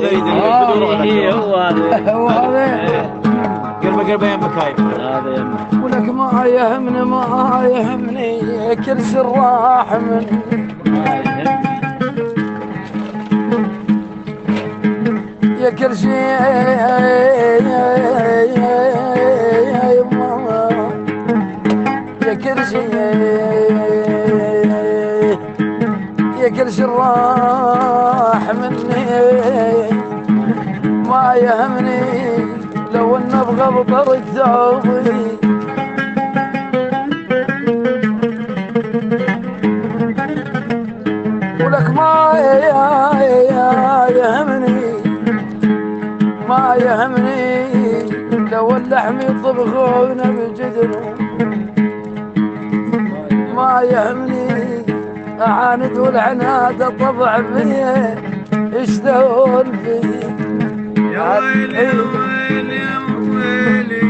هذا هو هذا هو هذا قربه يمك هاي هذا يمه. ولك ما يهمني ما يهمني كل شي راح مني يا كل شي يا كل شي يا كل شي راح مني ما يهمني لو ان ابغى بطرق ثوبي ولك ما يهمني ما يهمني لو اللحم يطبخون بجدر ما يهمني اعاند والعناد طبع فيه يشتغل فيه يا ويلي يا ويلي يا ويلي